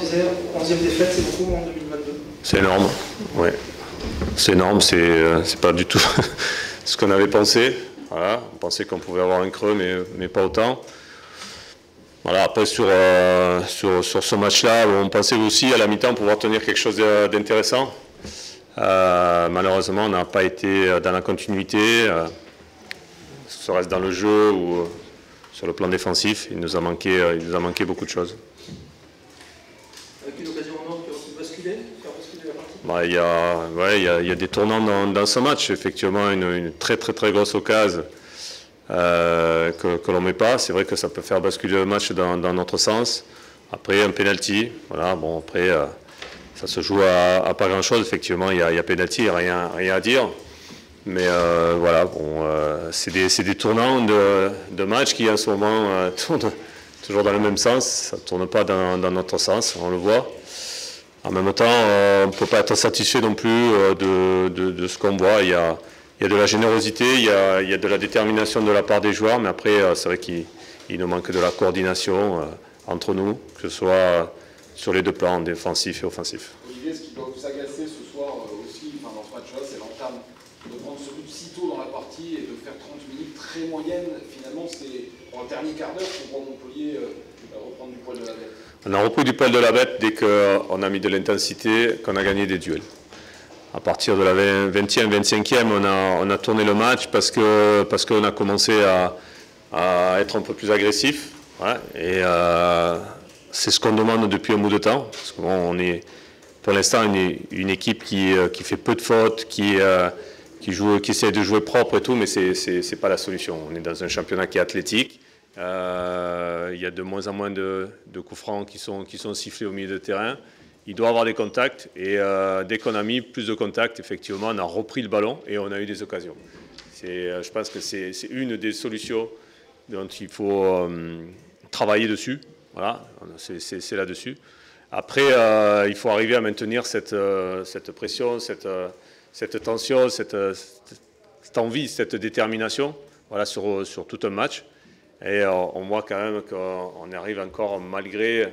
disait 11e défaite, c'est beaucoup en 2022. C'est énorme, oui. C'est énorme, c'est pas du tout ce qu'on avait pensé. Voilà. On pensait qu'on pouvait avoir un creux, mais pas autant. Voilà. Après, sur ce match-là, on pensait aussi à la mi-temps pouvoir tenir quelque chose d'intéressant. Malheureusement, on n'a pas été dans la continuité, serait-ce dans le jeu ou sur le plan défensif. Il nous a manqué beaucoup de choses. Avec une occasion en or qui aurait pu basculer, faire basculer la partie. Il y a des tournants dans ce match. Effectivement, une très grosse occasion que l'on ne met pas. C'est vrai que ça peut faire basculer le match dans notre sens. Après, un penalty. Voilà, bon, après, ça se joue à pas grand-chose. Effectivement, il y a penalty, rien à dire. Mais voilà, bon, c'est des tournants de match qui, en ce moment, tournent toujours dans le même sens. Ça ne tourne pas dans notre sens, on le voit. En même temps, on ne peut pas être satisfait non plus de ce qu'on voit. Il y a de la générosité, il y a de la détermination de la part des joueurs, mais après, c'est vrai qu'il nous manque de la coordination entre nous, que ce soit sur les deux plans, défensif et offensif. Olivier, ce qui doit vous agacer ce soir aussi, dans ce match-là, c'est l'entame de prendre ce but si tôt dans la partie et de faire 30 minutes très moyennes. Finalement, c'est pour un dernier quart d'heure qu'on voit Montpellier reprendre du poil de la bête. On a repris du poil de la bête dès qu'on a mis de l'intensité, qu'on a gagné des duels. À partir de la 20e, 25e, on a tourné le match parce qu'on a commencé à être un peu plus agressif. Ouais, et c'est ce qu'on demande depuis un bout de temps. Parce que bon, on est pour l'instant une équipe qui fait peu de fautes, qui essaie de jouer propre et tout, mais c'est pas la solution. On est dans un championnat qui est athlétique. Il y a de moins en moins de coups francs qui sont sifflés au milieu de terrain. Il doit avoir des contacts et dès qu'on a mis plus de contacts, effectivement, on a repris le ballon et on a eu des occasions. Je pense que c'est une des solutions dont il faut travailler dessus. Voilà, c'est là-dessus. Après, il faut arriver à maintenir cette pression, cette tension, cette envie, cette détermination, voilà, sur tout un match. Et on voit quand même qu'on arrive encore, malgré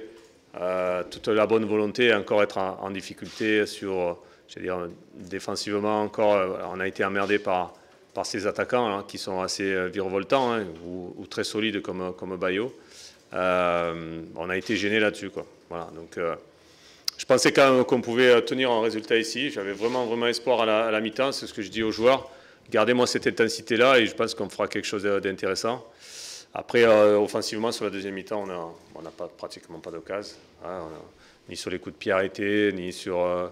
toute la bonne volonté, à encore être en difficulté sur, je veux dire, défensivement encore. On a été emmerdé par ces attaquants hein, qui sont assez virevoltants hein, ou très solides comme Bayo. On a été gêné là-dessus, quoi. Voilà, donc je pensais quand même qu'on pouvait tenir un résultat ici. J'avais vraiment espoir à la mi-temps. C'est ce que je dis aux joueurs. Gardez-moi cette intensité-là et je pense qu'on fera quelque chose d'intéressant. Après, offensivement, sur la deuxième mi-temps, on n'a pratiquement pas d'occasion. Hein, ni sur les coups de pied arrêtés, ni sur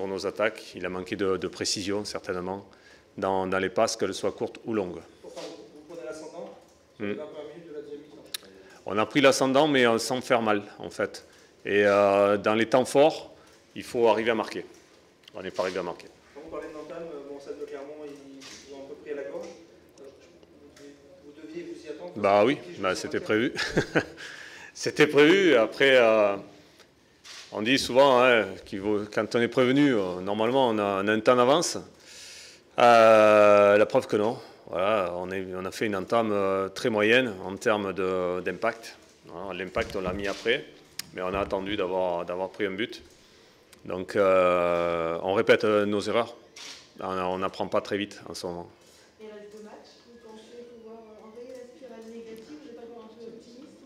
nos attaques. Il a manqué de précision, certainement, dans les passes, qu'elles soient courtes ou longues. Vous prenez l'ascendant sur les 20 minutes de la deuxième mi-temps. On a pris l'ascendant, mais sans faire mal, en fait. Et dans les temps forts, il faut arriver à marquer. On n'est pas arrivé à marquer. Quand vous parlez de l'entame, celle de Clermont, ils ont un peu pris à la gorge. Vous deviez vous y attendre. Bah oui, c'était prévu. C'était prévu. Après, on dit souvent, hein, quand on est prévenu, normalement, on a un temps d'avance. La preuve que non. Voilà, on a fait une entame très moyenne en termes d'impact. L'impact, on l'a mis après, mais on a attendu d'avoir pris un but. Donc, on répète nos erreurs. On n'apprend pas très vite en ce moment. Et reste de match, vous pensez pouvoir enrayer la spirale négative? Vous êtes encore un peu optimiste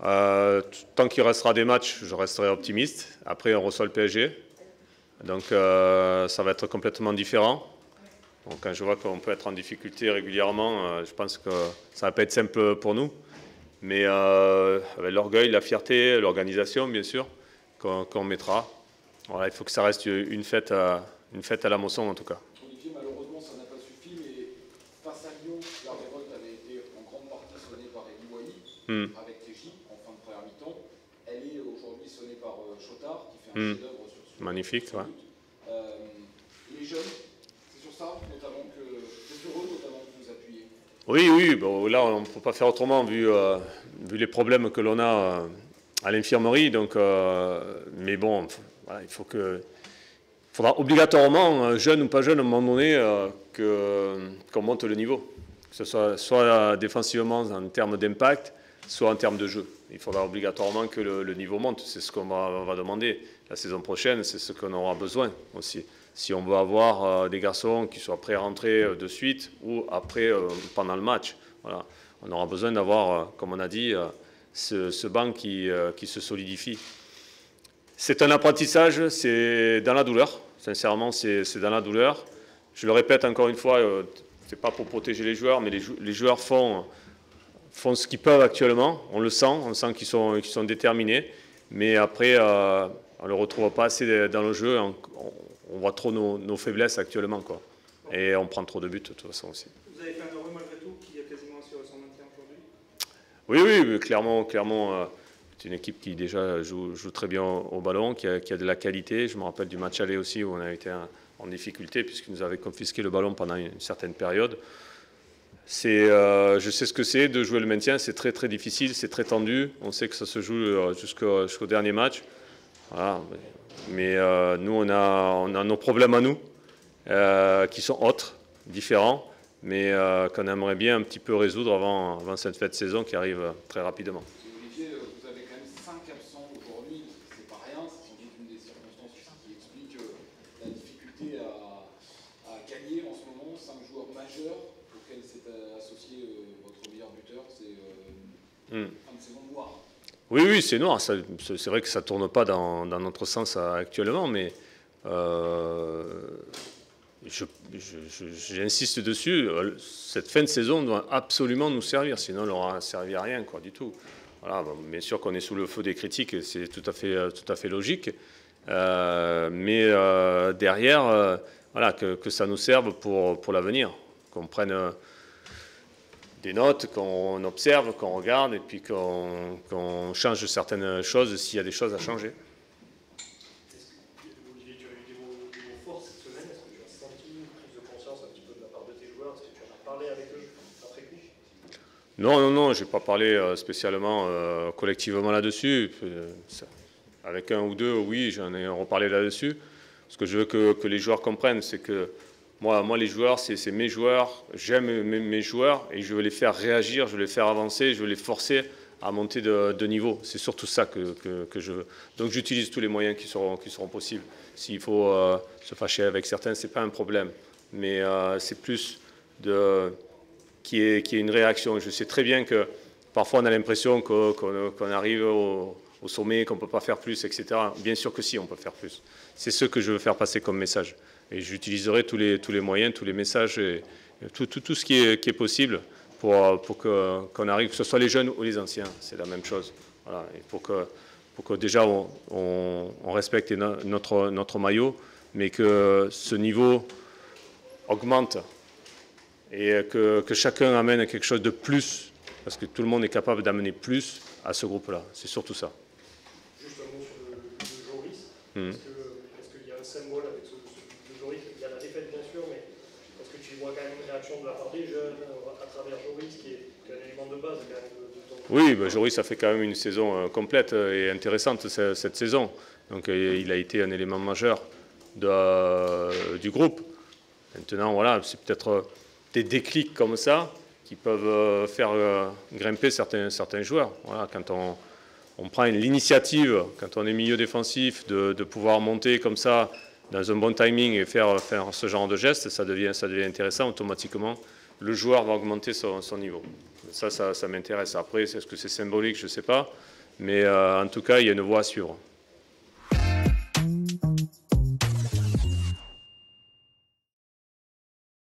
ou... Tant qu'il restera des matchs, je resterai optimiste. Après, on reçoit le PSG. Donc, ça va être complètement différent. Donc, quand je vois qu'on peut être en difficulté régulièrement, je pense que ça ne va pas être simple pour nous. Mais avec l'orgueil, la fierté, l'organisation, bien sûr, qu'on mettra. Voilà, il faut que ça reste une fête à la Mosson, en tout cas. Olivier, malheureusement, ça n'a pas suffi, mais face à Lyon, la révolte avait été en grande partie sonnée par Elie Wahi, avec Clichy, en fin de première mi-temps. Elle est aujourd'hui sonnée par Chotard, qui fait un chef-d'œuvre sur magnifique, ouais. Les jeunes, c'est sur ça, notamment c'est sur eux notamment que vous appuyez. Oui, bon, là, on ne peut pas faire autrement, vu les problèmes que l'on a à l'infirmerie. Donc, mais bon, voilà, il faudra obligatoirement, jeune ou pas jeune, à un moment donné, qu'on monte le niveau. Que ce soit défensivement en termes d'impact, soit en termes de jeu. Il faudra obligatoirement que le niveau monte, c'est ce qu'on va demander. La saison prochaine, c'est ce qu'on aura besoin aussi. Si on veut avoir des garçons qui soient prêts à rentrer de suite ou après, pendant le match. Voilà. On aura besoin d'avoir, comme on a dit, ce banc qui se solidifie. C'est un apprentissage, c'est dans la douleur. Sincèrement, c'est dans la douleur. Je le répète encore une fois, ce n'est pas pour protéger les joueurs, mais les joueurs font ce qu'ils peuvent actuellement. On sent qu'ils sont déterminés. Mais après, on ne le retrouve pas assez dans le jeu. On voit trop nos faiblesses actuellement, quoi. Et on prend trop de buts de toute façon aussi. Vous avez fait un heureux malgré tout qui est quasiment assuré son maintien Oui, aujourd'hui? oui, clairement. C'est une équipe qui déjà joue très bien au ballon, qui a de la qualité. Je me rappelle du match aller aussi où on a été en difficulté puisqu'ils nous avaient confisqué le ballon pendant une certaine période. Je sais ce que c'est de jouer le maintien, c'est très très difficile, c'est très tendu. On sait que ça se joue jusqu'au dernier match. Voilà. Mais nous, on a nos problèmes à nous, qui sont autres, différents, mais qu'on aimerait bien un petit peu résoudre avant cette fin de saison qui arrive très rapidement. Olivier, vous avez quand même 5 absents aujourd'hui, c'est pas rien, c'est sans doute une des circonstances qui explique la difficulté à gagner en ce moment. 5 joueurs majeurs auxquels s'est associé votre meilleur buteur, c'est une fin de saison noire. Oui, c'est noir. C'est vrai que ça ne tourne pas dans notre sens actuellement, mais j'insiste dessus. Cette fin de saison doit absolument nous servir, sinon elle n'aura servi à rien, quoi, du tout. Voilà, bon, bien sûr qu'on est sous le feu des critiques, c'est tout à fait logique. Mais derrière, voilà, que ça nous serve pour l'avenir, qu'on prenne des notes, qu'on observe, qu'on regarde et puis qu'on change certaines choses s'il y a des choses à changer. Olivier, tu as eu des mots forts cette semaine. Est-ce que tu as senti une prise de conscience un petit peu de la part de tes joueurs? Est-ce que tu en as parlé avec eux après coup? Non, je n'ai pas parlé spécialement collectivement là-dessus. Avec un ou deux, oui, j'en ai reparlé là-dessus. Ce que je veux que les joueurs comprennent, c'est que moi, les joueurs, c'est mes joueurs. J'aime mes joueurs et je veux les faire réagir, je veux les faire avancer, je veux les forcer à monter de niveau. C'est surtout ça que je veux. Donc j'utilise tous les moyens qui seront possibles. S'il faut se fâcher avec certains, ce n'est pas un problème. Mais c'est plus qu'il y ait une réaction. Je sais très bien que parfois on a l'impression qu'on arrive au sommet, qu'on ne peut pas faire plus, etc. Bien sûr que si, on peut faire plus. C'est ce que je veux faire passer comme message. Et j'utiliserai tous les moyens, tous les messages, et tout ce qui est possible pour qu'on arrive, que ce soit les jeunes ou les anciens, c'est la même chose. Voilà. Et pour que déjà on respecte notre maillot, mais que ce niveau augmente et que chacun amène quelque chose de plus, parce que tout le monde est capable d'amener plus à ce groupe-là. C'est surtout ça. Juste un mot sur le Joris. Est-ce qu'il y a un symbole avec ce Joris? Il y a la défaite bien sûr, mais est-ce que tu vois quand même une réaction de la part des jeunes à travers Joris, qui est un élément de base quand même de ton... Oui, Joris a fait quand même une saison complète et intéressante cette saison. Donc il a été un élément majeur du groupe. Maintenant, voilà, c'est peut-être des déclics comme ça qui peuvent faire grimper certains joueurs. Voilà, quand on prend l'initiative, quand on est milieu défensif, de pouvoir monter comme ça dans un bon timing et faire ce genre de gestes, ça devient intéressant. Automatiquement, le joueur va augmenter son niveau. Ça m'intéresse. Après, est-ce que c'est symbolique? Je ne sais pas. Mais en tout cas, il y a une voie à suivre.